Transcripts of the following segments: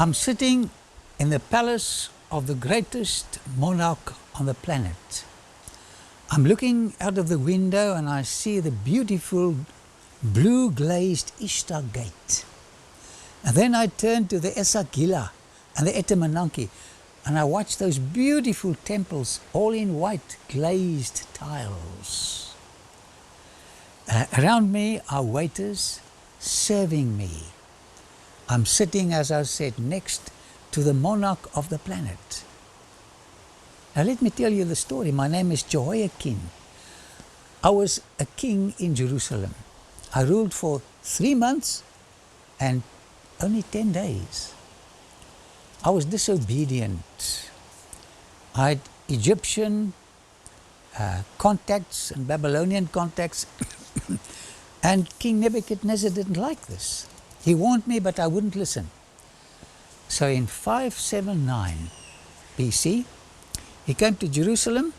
I'm sitting in the palace of the greatest monarch on the planet. I'm looking out of the window and I see the beautiful blue glazed Ishtar Gate. And then I turn to the Esagila and the Etemenanki and I watch those beautiful temples all in white glazed tiles. Around me are waiters serving me. I'm sitting, as I said, next to the monarch of the planet. Now let me tell you the story. My name is Jehoiachin. I was a king in Jerusalem. I ruled for 3 months and only 10 days. I was disobedient. I had Egyptian contacts and Babylonian contacts and King Nebuchadnezzar didn't like this. He warned me, but I wouldn't listen. So in 579 BC, he came to Jerusalem,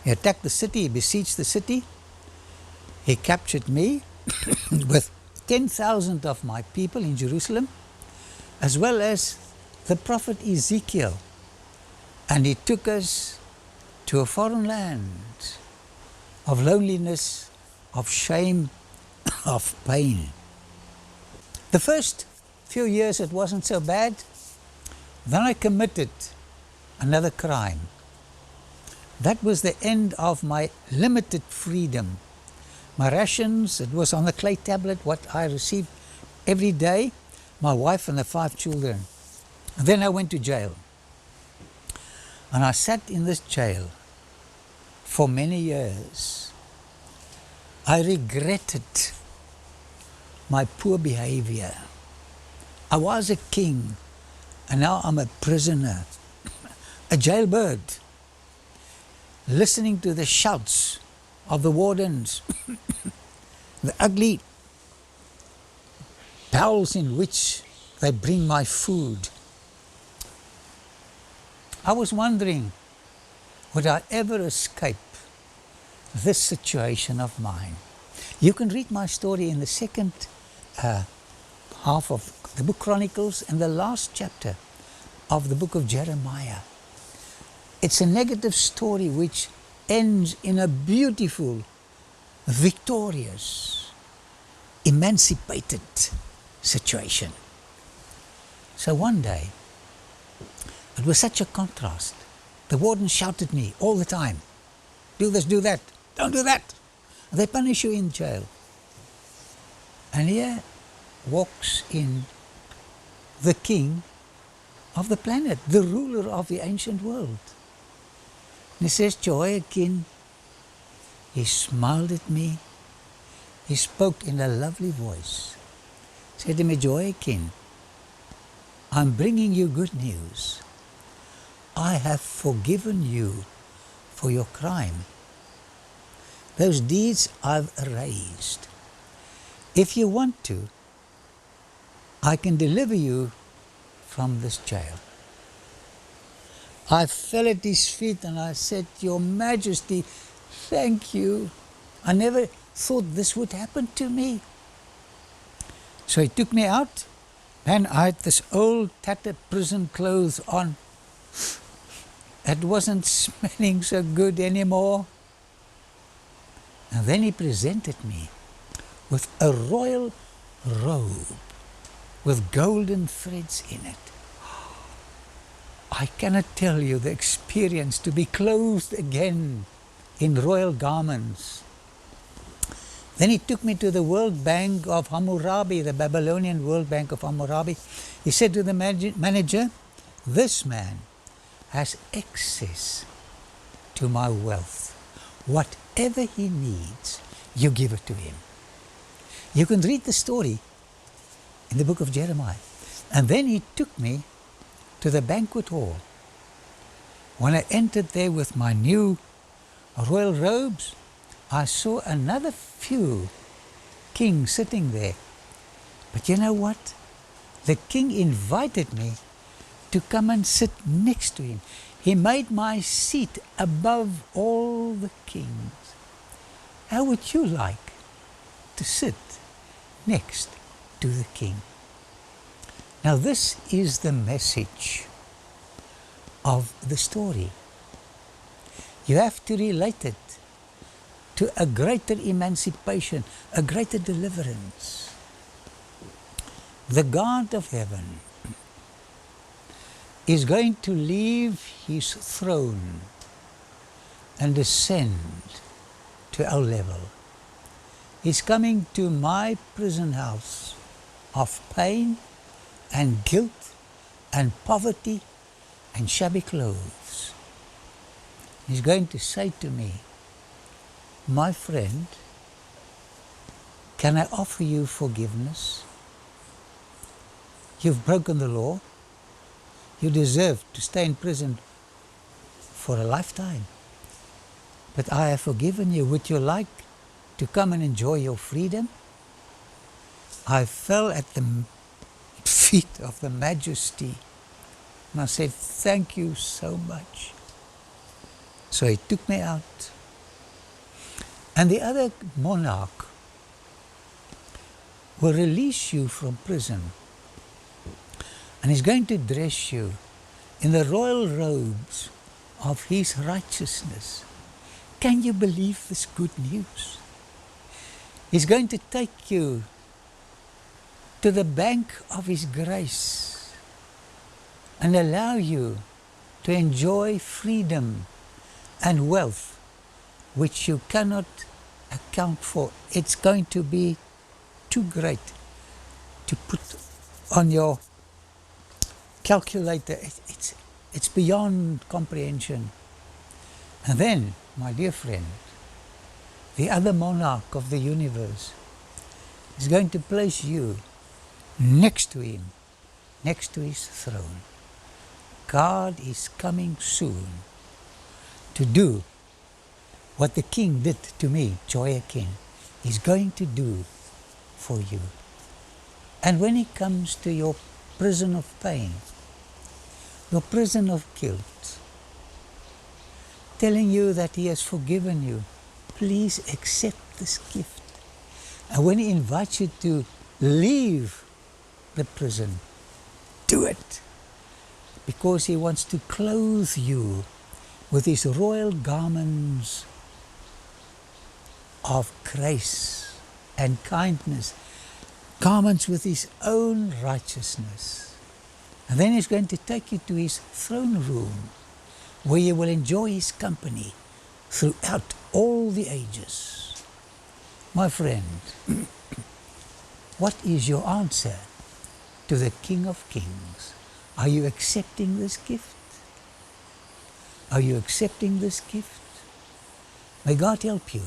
he attacked the city, he besieged the city, he captured me with 10,000 of my people in Jerusalem, as well as the prophet Ezekiel, and he took us to a foreign land of loneliness, of shame, of pain. The first few years it wasn't so bad. Then I committed another crime. That was the end of my limited freedom. My rations, it was on the clay tablet what I received every day, my wife and the 5 children. And then I went to jail. And I sat in this jail for many years. I regretted my poor behavior. I was a king and now I'm a prisoner, a jailbird, listening to the shouts of the wardens, the ugly bowls in which they bring my food. I was wondering, would I ever escape this situation of mine? You can read my story in the second half of the book Chronicles and the last chapter of the book of Jeremiah. It's a negative story which ends in a beautiful, victorious, emancipated situation. So one day, it was such a contrast. The warden shouted at me all the time, do this, do that, don't do that. They punish you in jail. And here walks in the king of the planet, the ruler of the ancient world. And he says, Jehoiachin, he smiled at me, he spoke in a lovely voice. He said to me, Jehoiachin, I'm bringing you good news. I have forgiven you for your crime. Those deeds I've erased. If you want to, I can deliver you from this jail. I fell at his feet and I said, Your Majesty, thank you. I never thought this would happen to me. So he took me out and I had this old tattered prison clothes on. It wasn't smelling so good anymore. And then he presented me with a royal robe with golden threads in it. I cannot tell you the experience to be clothed again in royal garments. Then he took me to the World Bank of Hammurabi, the Babylonian World Bank of Hammurabi. He said to the manager, this man has access to my wealth. Whatever he needs, you give it to him. You can read the story in the book of Jeremiah. And then he took me to the banquet hall. When I entered there with my new royal robes, I saw another few kings sitting there. But you know what? The king invited me to come and sit next to him. He made my seat above all the kings. How would you like to sit next to the king? Now this is the message of the story. You have to relate it to a greater emancipation, a greater deliverance. The God of heaven is going to leave his throne and descend to our level. He's coming to my prison house of pain and guilt and poverty and shabby clothes. He's going to say to me, my friend, can I offer you forgiveness? You've broken the law. You deserve to stay in prison for a lifetime. But I have forgiven you. Would you like to come and enjoy your freedom? I fell at the feet of the Majesty and I said, thank you so much. So he took me out. And the other monarch will release you from prison. And he's going to dress you in the royal robes of his righteousness. Can you believe this good news? He's going to take you to the bank of his grace and allow you to enjoy freedom and wealth which you cannot account for. It's going to be too great to put on your calculator. It's beyond comprehension. And then, my dear friend, the other monarch of the universe is going to place you next to him, next to his throne. God is coming soon to do what the king did to me, Jehoiachin. He's going to do for you. And when he comes to your prison of pain, your prison of guilt, telling you that he has forgiven you, please accept this gift. And when he invites you to leave the prison, do it. Because he wants to clothe you with his royal garments of grace and kindness, garments with his own righteousness. And then he's going to take you to his throne room, where you will enjoy his company throughout all the ages. My friend, what is your answer to the King of Kings? Are you accepting this gift? Are you accepting this gift? May God help you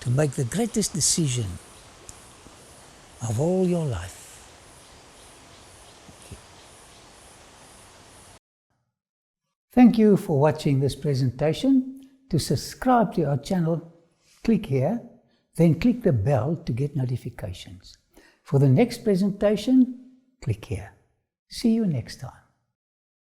to make the greatest decision of all your life. Thank you for watching this presentation. To subscribe to our channel, click here, then click the bell to get notifications. For the next presentation, click here. See you next time.